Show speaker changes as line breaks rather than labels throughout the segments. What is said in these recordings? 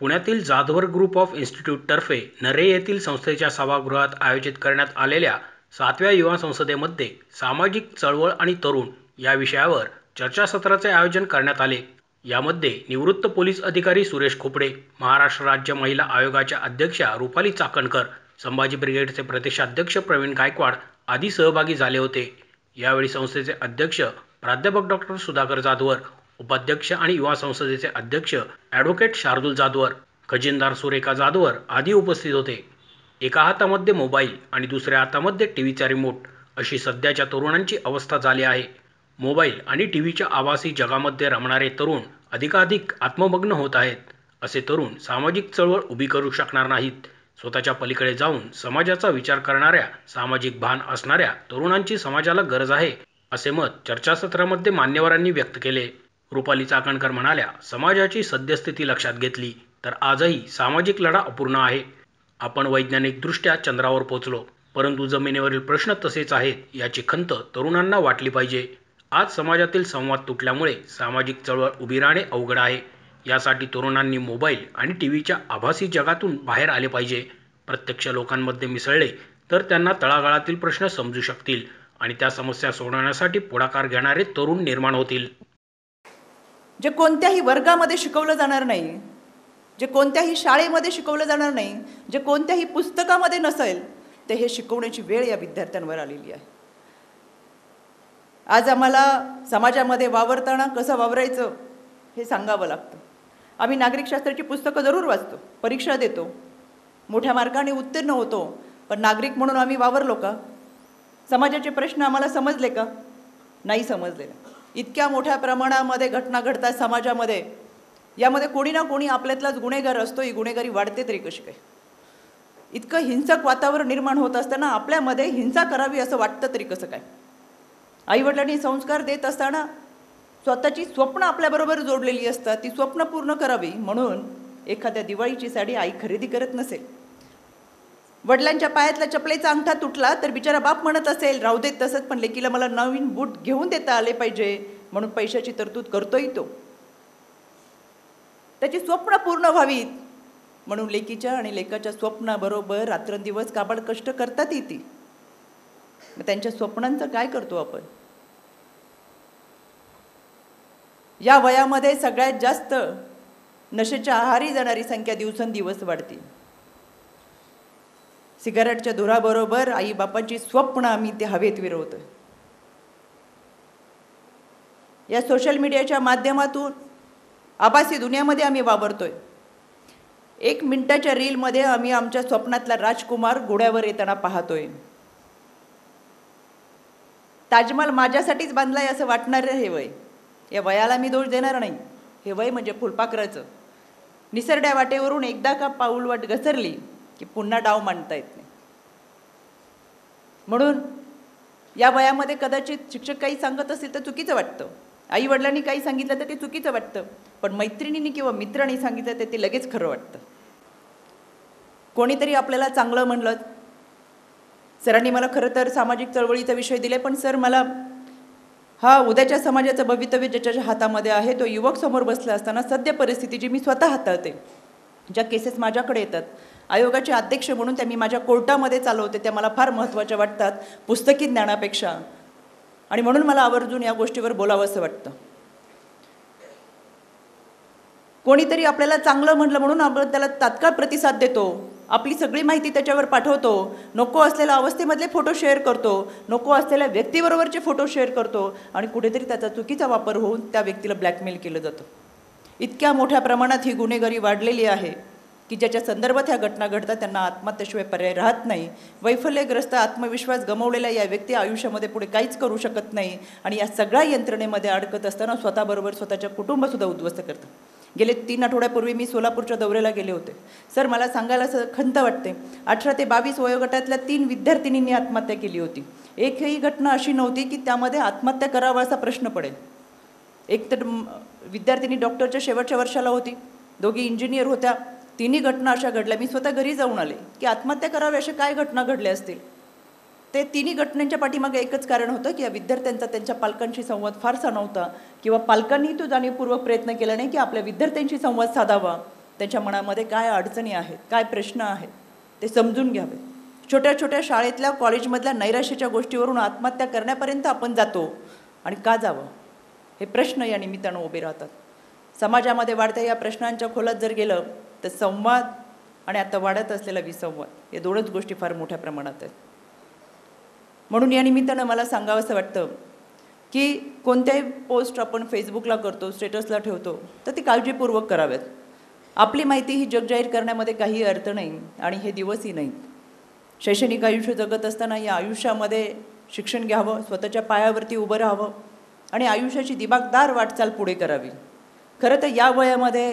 पुण्यातील Jadhavar group of इन्स्टिट्यूटतर्फे नरे येथील संस्थेच्या सभागृहात आयोजित करण्यात आलेल्या 7व्या युवा संसदेमध्ये सामाजिक चळवळ आणि तरुण या विषयावर चर्चासत्राचे आयोजन करण्यात आले. यामध्ये निवृत्त पोलीस अधिकारी सुरेश खोपडे, महाराष्ट्र राज्य महिला आयोगाच्या अध्यक्षा रुपाली चाकणकर, संभाजी ब्रिगेडचे प्रदेशाध्यक्ष प्रवीण गायकवाड आदी सहभागी झाले होते. यावेळी संस्थेचे अध्यक्ष प्राध्यापक डॉ. सुधाकर जाधवर, उपाध्यक्ष आणि युवा संसदेचे अध्यक्ष ॲडव्होकेट शार्दूल जाधवर, खजिनदार सुरेखा जाधवर आदी उपस्थित होते. एका हातामध्ये मोबाईल आणि दुसऱ्या हातामध्ये टीव्हीचा रिमोट अशी सध्याच्या तरुणांची अवस्था झाली आहे. मोबाईल आणि टीव्हीच्या आभासी जगामध्ये रमणारे तरुण अधिकाधिक आत्ममग्न होत आहेत. असे तरुण सामाजिक चळवळ उभी करू शकणार नाहीत. स्वतःच्या पलीकडे जाऊन समाजाचा विचार करणाऱ्या, सामाजिक भान असणाऱ्या तरुणांची समाजाला गरज आहे, असे मत चर्चासत्रामध्ये मान्यवरांनी व्यक्त केले. रुपाली चाकणकर म्हणाल्या, समाजाची सद्यस्थिती लक्षात घेतली तर आजही सामाजिक लढा अपूर्ण आहे. आपण वैज्ञानिकदृष्ट्या चंद्रावर पोहोचलो, परंतु जमिनीवरील प्रश्न तसेच आहेत याची खंत तरुणांना वाटली पाहिजे. आज समाजातील संवाद तुटल्यामुळे सामाजिक चळवळ उभी राहणे अवघड आहे. यासाठी तरुणांनी मोबाईल आणि टीव्हीच्या आभासी जगातून बाहेर आले पाहिजे. प्रत्यक्ष लोकांमध्ये मिसळले तर त्यांना तळागाळातील प्रश्न समजू शकतील आणि त्या समस्या सोडवण्यासाठी पुढाकार घेणारे तरुण निर्माण होतील.
जे कोणत्याही वर्गामध्ये शिकवलं जाणार नाही, जे कोणत्याही शाळेमध्ये शिकवलं जाणार नाही, जे कोणत्याही पुस्तकामध्ये नसेल, ते हे शिकवण्याची वेळ या विद्यार्थ्यांवर आलेली आहे. आज आम्हाला समाजामध्ये वावरताना कसं वावरायचं हे सांगावं लागतं. आम्ही नागरिकशास्त्राची पुस्तकं जरूर वाचतो, परीक्षा देतो, मोठ्या मार्काने उत्तीर्ण होतो, पण नागरिक म्हणून आम्ही वावरलो का? समाजाचे प्रश्न आम्हाला समजले का? नाही समजले. इतक्या मोठ्या प्रमाणामध्ये घटना घडतात समाजामध्ये, यामध्ये कोणी ना कोणी आपल्यातलाच गुन्हेगार असतो. ही गुन्हेगारी वाढते तरी कशी काय? इतकं हिंसक वातावरण निर्माण होत असताना आपल्यामध्ये हिंसा करावी असं वाटतं तरी कसं काय? आईवडिलांनी संस्कार देत असताना स्वतःची स्वप्न आपल्याबरोबर जोडलेली असतात, ती स्वप्न पूर्ण करावी म्हणून एखाद्या दिवाळीची साडी आई खरेदी करत नसेल. वडिलांच्या पायातला चपलेचा अंगठा तुटला तर बिचारा बाप म्हणत असेल राहू देत तसंच, पण लेकीला मला नवीन बूट घेऊन देता आले पाहिजे म्हणून पैशाची तरतूद करतोय तो. त्याची स्वप्न पूर्ण व्हावीत म्हणून लेकीच्या आणि लेकाच्या स्वप्नाबरोबर रात्रंदिवस काबाड कष्ट करतात ती. मग त्यांच्या स्वप्नांचं काय करतो आपण? या वयामध्ये सगळ्यात जास्त नशेच्या आहारी जाणारी संख्या दिवसेंदिवस वाढते. सिगारेटच्या धुराबरोबर आई बापाची स्वप्न आम्ही ते हवेत विरवतोय. या सोशल मीडियाच्या माध्यमातून आभासी दुनियामध्ये आम्ही वावरतोय. 1 मिनिटाच्या रीलमध्ये आम्ही आमच्या स्वप्नातला राजकुमार घोड्यावर येताना पाहतोय. ताजमहल माझ्यासाठीच बांधलाय असं वाटणार हे वय. या वयाला मी दोष देणार नाही. हे वय म्हणजे फुलपाखराचं. निसरड्या वाटेवरून एकदा का पाऊलवाट घसरली की पुन्हा डाव मांडता येत नाही. म्हणून या वयामध्ये कदाचित शिक्षक काही सांगत असतील तर चुकीचं वाटतं, आई वडिलांनी काही सांगितलं तर ते चुकीचं वाटतं, पण मैत्रिणींनी किंवा मित्रांनी सांगितलं तर ते लगेच खरं वाटतं. कोणीतरी आपल्याला चांगलं म्हणलं, सरांनी मला खरं तर सामाजिक चळवळीचा विषय दिले, पण सर मला हा उद्याच्या समाजाचं भवितव्य ज्याच्या हातामध्ये आहे तो युवक समोर बसला असताना सद्य परिस्थिती जी मी स्वतः हाताळते, ज्या केसेस माझ्याकडे येतात, आयोगाचे अध्यक्ष म्हणून त्या मी माझ्या कोर्टामध्ये चालवते, त्या मला फार महत्त्वाच्या वाटतात पुस्तकी ज्ञानापेक्षा, आणि म्हणून मला आवर्जून या गोष्टीवर बोलावं असं वाटतं. कोणीतरी आपल्याला चांगलं म्हटलं म्हणून आपण त्याला तात्काळ प्रतिसाद देतो, आपली सगळी माहिती त्याच्यावर पाठवतो, नको असलेल्या अवस्थेमधले फोटो शेअर करतो, नको असलेल्या व्यक्तीबरोबरचे फोटो शेअर करतो आणि कुठेतरी त्याचा चुकीचा वापर होऊन त्या व्यक्तीला ब्लॅकमेल केलं जातं. इतक्या मोठ्या प्रमाणात ही गुन्हेगारी वाढलेली आहे की ज्याच्या संदर्भात ह्या घटना घडतात त्यांना आत्महत्येशिवाय पर्याय राहत नाही. वैफल्यग्रस्त, आत्मविश्वास गमावलेल्या या व्यक्ती आयुष्यामध्ये पुढे काहीच करू शकत नाही आणि या सगळ्या यंत्रणेमध्ये अडकत असताना स्वतःबरोबर स्वतःच्या कुटुंबसुद्धा उद्ध्वस्त करतात. गेले 3 आठवड्यापूर्वी मी सोलापूरच्या दौऱ्याला गेले होते. सर, मला सांगायला खंत वाटते, 18 ते 22 वयोगटातल्या 3 विद्यार्थिनींनी आत्महत्या केली होती. एकही घटना अशी नव्हती की त्यामध्ये आत्महत्या करावा असा प्रश्न पडेल. एक तर विद्यार्थिनी डॉक्टरच्या शेवटच्या वर्षाला होती, दोघी इंजिनियर होत्या. तिन्ही घटना अशा घडल्या. मी स्वतः घरी जाऊन आले की आत्महत्या करावी अशा काय घटना घडल्या असतील. ते तिन्ही घटनांच्या पाठीमागे एकच कारण होतं की या विद्यार्थ्यांचा त्यांच्या पालकांशी संवाद फारसा नव्हता किंवा पालकांनी तो जाणीवपूर्वक प्रयत्न केला नाही की आपल्या विद्यार्थ्यांशी संवाद साधावा. त्यांच्या मनामध्ये काय अडचणी आहेत, काय प्रश्न आहेत ते समजून घ्यावे. छोट्या छोट्या शाळेतल्या कॉलेजमधल्या नैराश्याच्या गोष्टीवरून आत्महत्या करण्यापर्यंत आपण जातो आणि का जावं, हे प्रश्न या निमित्तानं उभे राहतात. समाजामध्ये वाढत्या या प्रश्नांच्या खोलात जर गेलं तर संवाद आणि आता वाढत असलेला विसंवाद या दोनच गोष्टी फार मोठ्या प्रमाणात आहेत. म्हणून या निमित्तानं मला सांगावंसं वाटतं की कोणत्याही पोस्ट आपण फेसबुकला करतो, स्टेटसला ठेवतो तर ती काळजीपूर्वक कराव्यात. आपली माहिती ही जगजाहीर करण्यामध्ये काही अर्थ नाही आणि हे दिवसही नाहीत. शैक्षणिक आयुष्य जगत असताना या आयुष्यामध्ये शिक्षण घ्यावं, स्वतःच्या पायावरती उभं राहावं आणि आयुष्याची दिमागदार वाटचाल पुढे करावी. खरं तर या वयामध्ये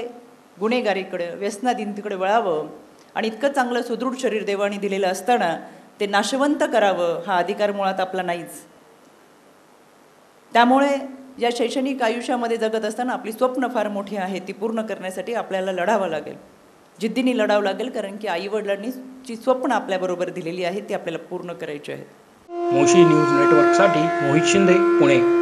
गुन्हेगारीकडे, व्यसनाधीनतेकडे वळावं आणि इतकं चांगलं सुदृढ शरीर देवाने दिलेलं असताना ते नाशवंत करावं हा अधिकार मुळात आपला नाहीच. त्यामुळे या शैक्षणिक आयुष्यामध्ये जगत असताना आपली स्वप्न फार मोठी आहे, ती पूर्ण करण्यासाठी आपल्याला लढावं लागेल, जिद्दीने लढावं लागेल, कारण की आईवडिलांनी जी स्वप्न आपल्याबरोबर दिलेली आहेत ती आपल्याला पूर्ण करायची आहेत.
मोशी न्यूज नेटवर्कसाठी मोहित शिंदे, पुणे.